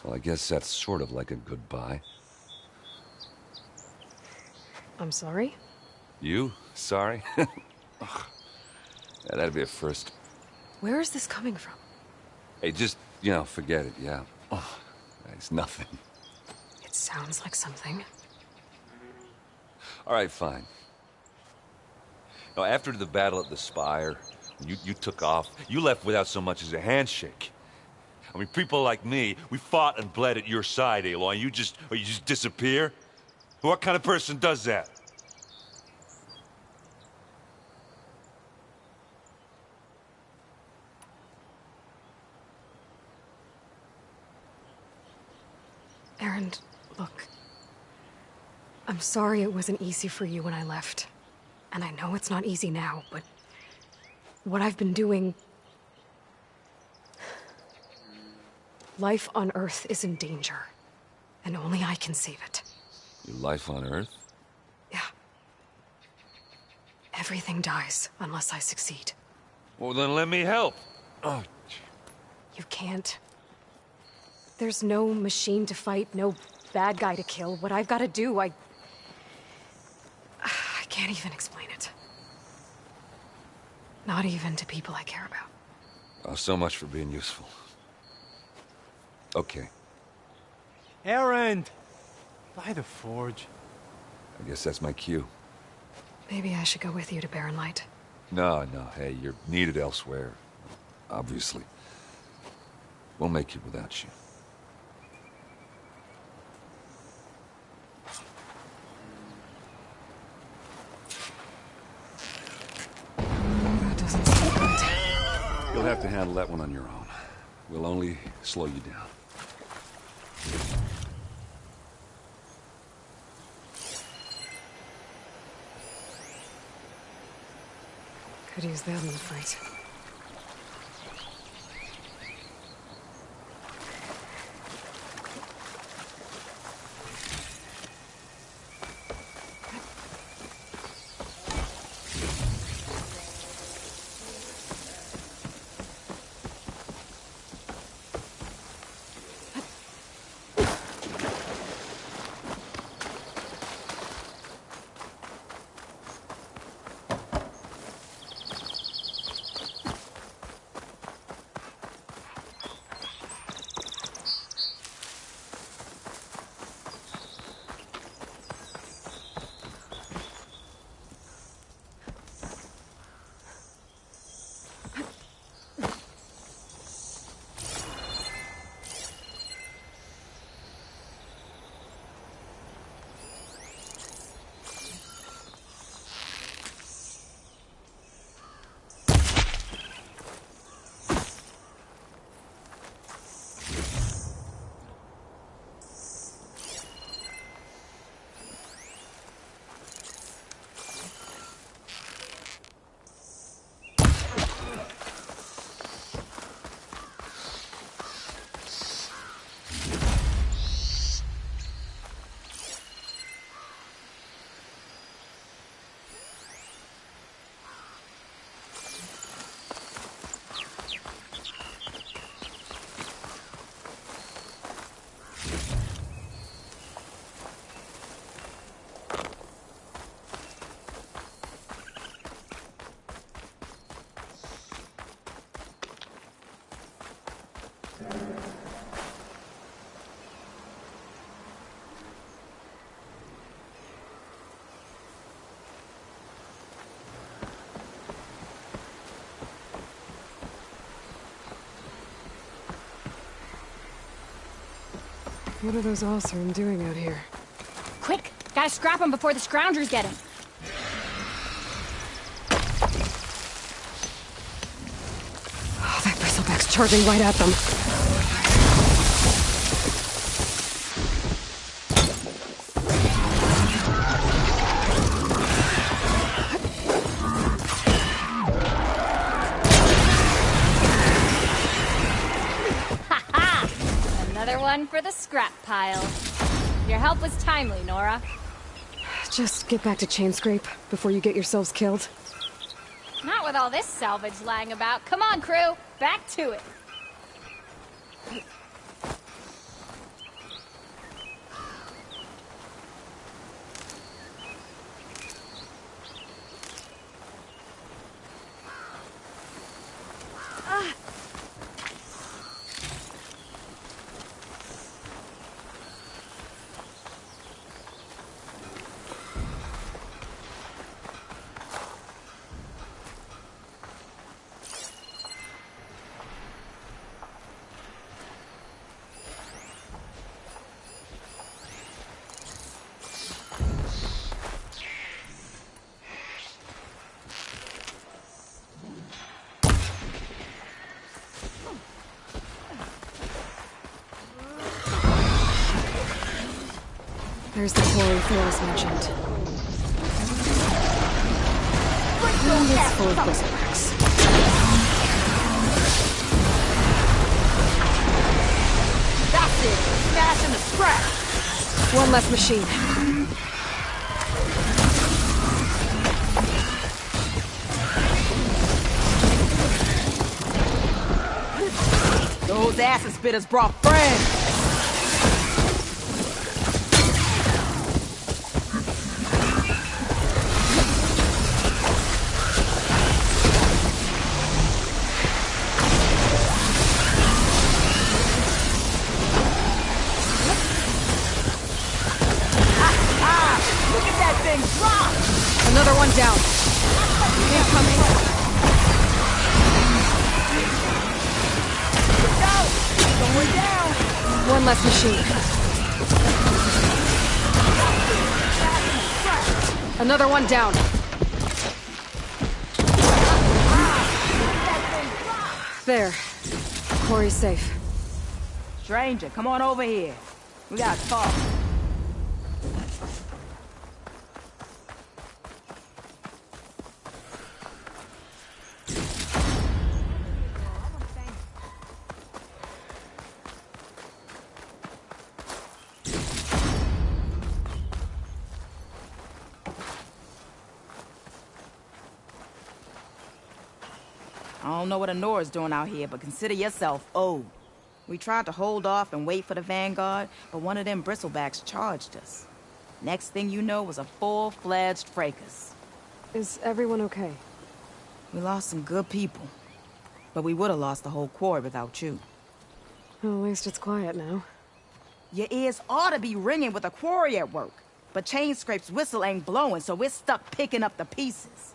Well, I guess that's sort of like a goodbye. I'm sorry? You? Sorry? Yeah, that'd be a first. Where is this coming from? Hey, just, forget it, yeah. Oh, it's nothing. It sounds like something. All right, fine. Now, after the battle at the Spire, you took off, you left without so much as a handshake. I mean, people like me, we fought and bled at your side, Aloy, you just disappear? What kind of person does that? Erend, look. I'm sorry it wasn't easy for you when I left. And I know it's not easy now, but... what I've been doing... life on Earth is in danger. And only I can save it. Your life on Earth? Yeah. Everything dies unless I succeed. Well, then let me help. Oh. You can't. There's no machine to fight, no bad guy to kill. What I've got to do, I can't even explain it. Not even to people I care about. Oh, so much for being useful. Okay. Erend! By the forge. I guess that's my cue. Maybe I should go with you to Barren Light. No, hey, you're needed elsewhere. Obviously. We'll make it without you. That doesn't sound good. You'll have to handle that one on your own. We'll only slow you down. Could use that in the fight. What are those Oseram doing out here? Quick! Gotta scrap him before the Scroungers get him. Oh, that bristleback's charging right at them. Another one for the scrap pile. Your help was timely, Nora. Just get back to Chainscrape before you get yourselves killed. Not with all this salvage lying about. Come on, crew. Back to it. There's the quarry Ferris mentioned. And it's full of bristlebacks. That's it. Smash in the scrap. One less machine. Those acid spitters brought friends. thing drop! Another one down. Incoming. Go! Going down! One less machine. Another one down. There. Corey's safe. Stranger, come on over here. We gotta talk. I don't know what Honora's doing out here, but consider yourself owed. We tried to hold off and wait for the Vanguard, but one of them bristlebacks charged us. Next thing you know was a full-fledged fracas. Is everyone okay? We lost some good people, but we would have lost the whole quarry without you. Well, at least it's quiet now. Your ears ought to be ringing with a quarry at work, but Chainscrape's whistle ain't blowing, so we're stuck picking up the pieces.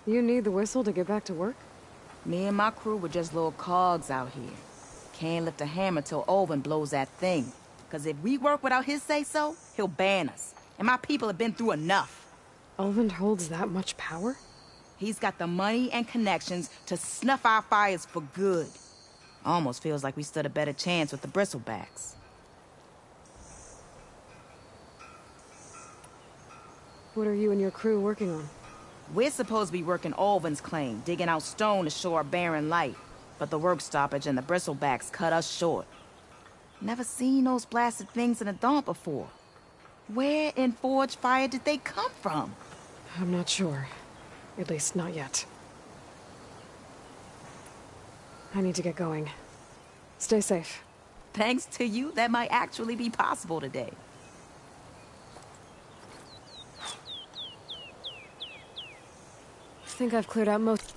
You need the whistle to get back to work? Me and my crew were just little cogs out here. Can't lift a hammer till Olvin blows that thing. Cause if we work without his say-so, he'll ban us. And my people have been through enough. Olvin holds that much power? He's got the money and connections to snuff our fires for good. Almost feels like we stood a better chance with the bristlebacks. What are you and your crew working on? We're supposed to be working Olvin's claim, digging out stone to show our barren light. But the work stoppage and the bristlebacks cut us short. Never seen those blasted things in a dump before. Where in Forge Fire did they come from? I'm not sure. At least not yet. I need to get going. Stay safe. Thanks to you, that might actually be possible today. I think I've cleared out most...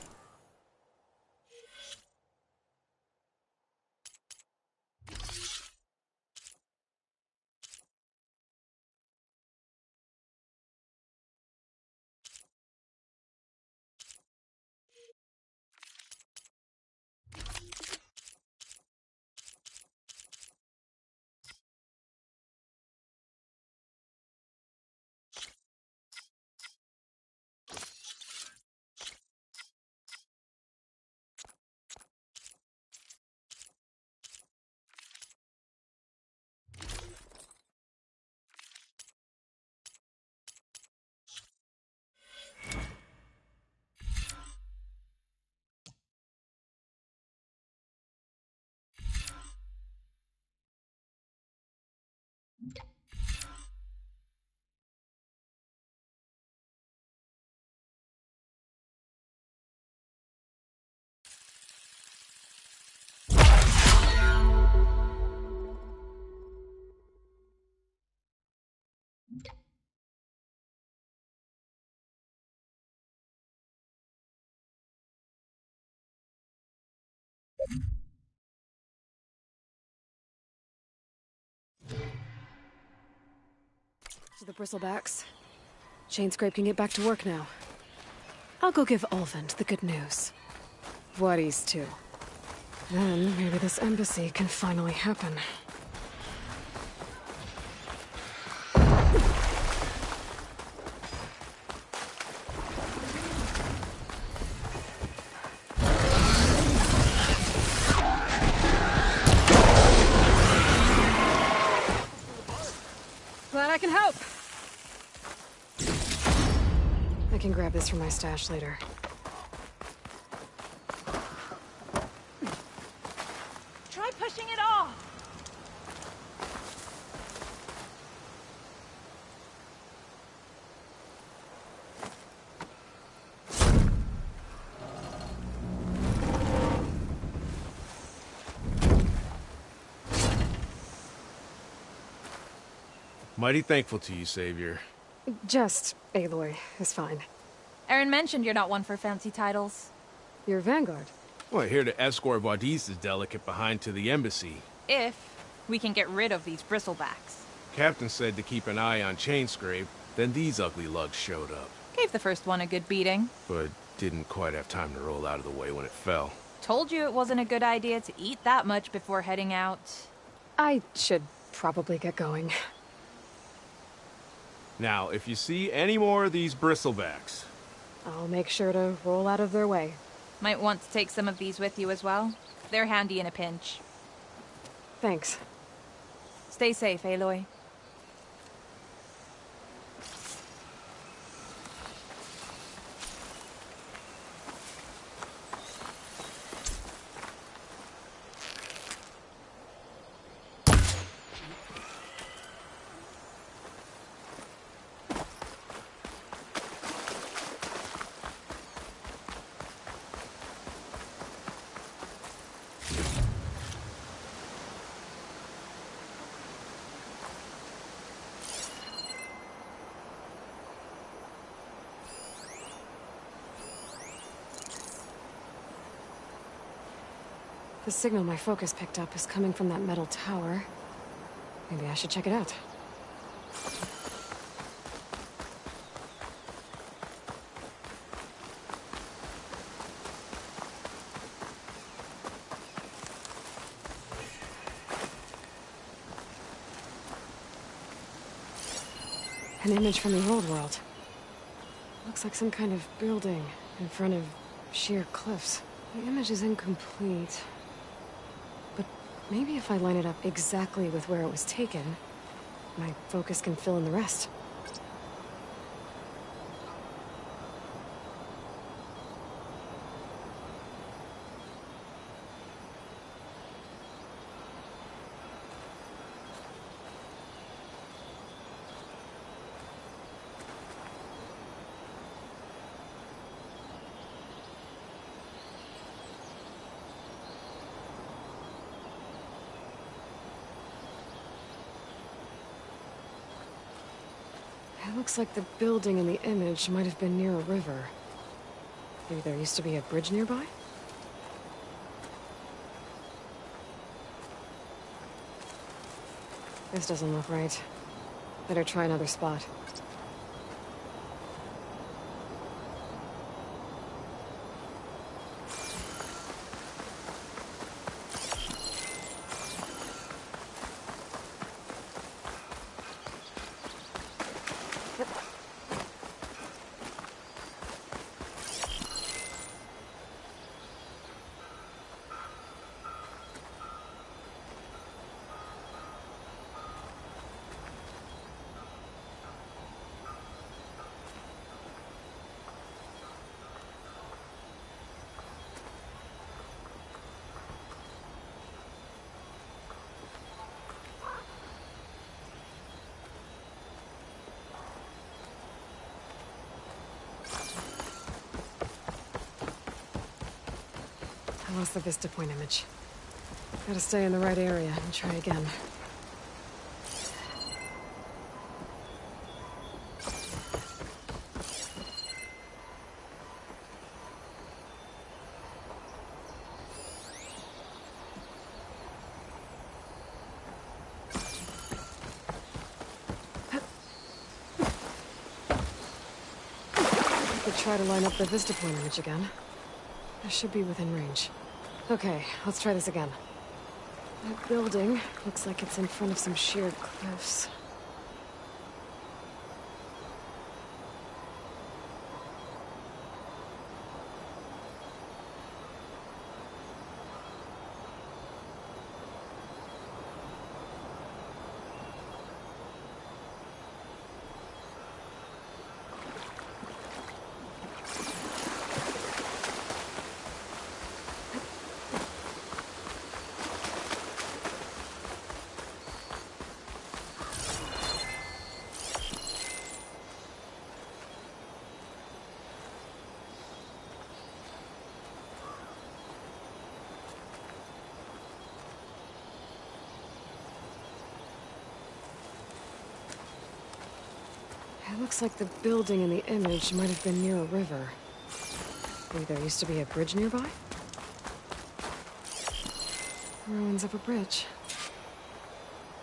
To the bristlebacks. Chainscrape can get back to work now. I'll go give Olvin the good news. Voorhees too. Then maybe this embassy can finally happen. Glad I can help. I can grab this from my stash later. Try pushing it off. Mighty thankful to you, Savior. Just Aloy is fine. Aaron mentioned you're not one for fancy titles. You're Vanguard. Well, here to escort Wadis' delicate behind to the embassy. If We can get rid of these bristlebacks. Captain said to keep an eye on Chainscrape, then these ugly lugs showed up. Gave the first one a good beating. But didn't quite have time to roll out of the way when it fell. Told you it wasn't a good idea to eat that much before heading out. I should probably get going. Now, if you see any more of these bristlebacks... I'll make sure to roll out of their way. Might want to take some of these with you as well. They're handy in a pinch. Thanks. Stay safe, Aloy. The signal my focus picked up is coming from that metal tower. Maybe I should check it out. An image from the old world. Looks like some kind of building in front of sheer cliffs. The image is incomplete. But maybe if I line it up exactly with where it was taken, my focus can fill in the rest. It looks like the building in the image might have been near a river. Maybe there used to be a bridge nearby? This doesn't look right. Better try another spot. I lost the Vista Point image. Gotta stay in the right area and try again. Could try to line up the Vista Point image again. I should be within range. Okay, let's try this again. That building looks like it's in front of some sheer cliffs. It looks like the building in the image might have been near a river. Maybe there used to be a bridge nearby? Ruins of a bridge.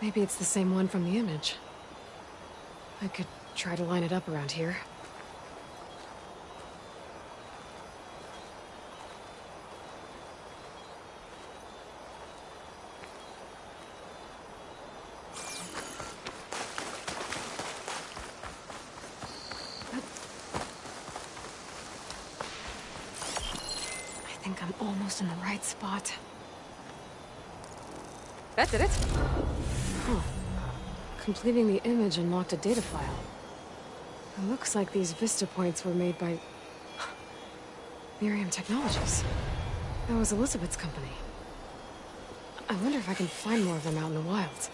Maybe it's the same one from the image. I could try to line it up around here. I think I'm almost in the right spot. That did it. Huh. Completing the image unlocked a data file. It looks like these Vista points were made by... Miriam Technologies. That was Elizabeth's company. I wonder if I can find more of them out in the wild.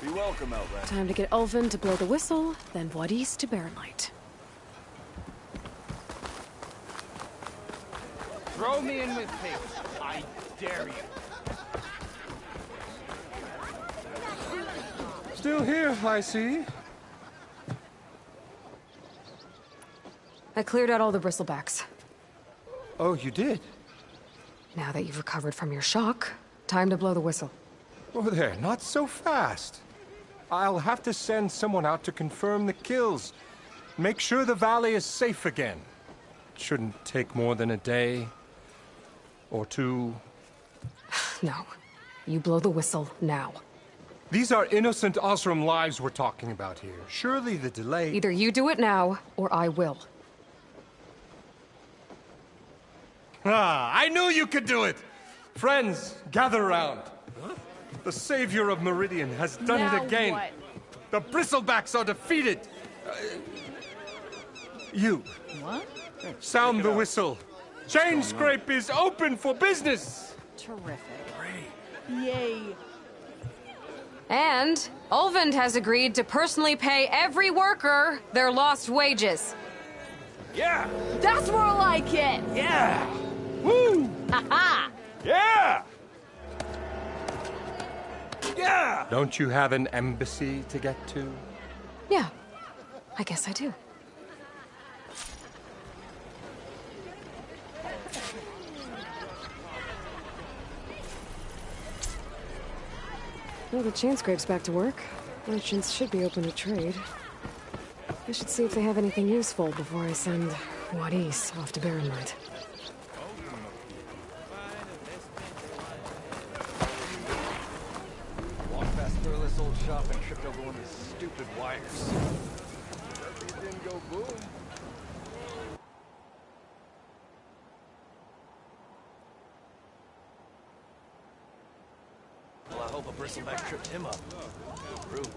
Be welcome, Outlander. Time to get Ulvin to blow the whistle, then Wadis to Barren Light. Throw me in with pigs. I dare you. Still here, I see. I cleared out all the bristlebacks. Oh, you did? Now that you've recovered from your shock, time to blow the whistle. Oh, there, not so fast. I'll have to send someone out to confirm the kills. Make sure the valley is safe again. Shouldn't take more than a day. Or two. No. You blow the whistle now. These are innocent Osram lives we're talking about here. Surely the delay... Either you do it now, or I will. Ah, I knew you could do it! Friends, gather around. The savior of Meridian has done it again. What? The Bristlebacks are defeated. You. What? Sound the whistle. Chain Scrape is open for business. Terrific. Yay. And Ulvin has agreed to personally pay every worker their lost wages. Yeah! That's more like it! Yeah! Woo! Ha-ha! Yeah! Yeah! Don't you have an embassy to get to? Yeah, I guess I do. Well, the Chain Scrape's back to work. Merchants should be open to trade. I should see if they have anything useful before I send Wadis off to Barren Light. Walked past Thurless old shop and tripped over one of his stupid wires. It didn't go boom. Well, I hope a bristleback tripped him up. Rude.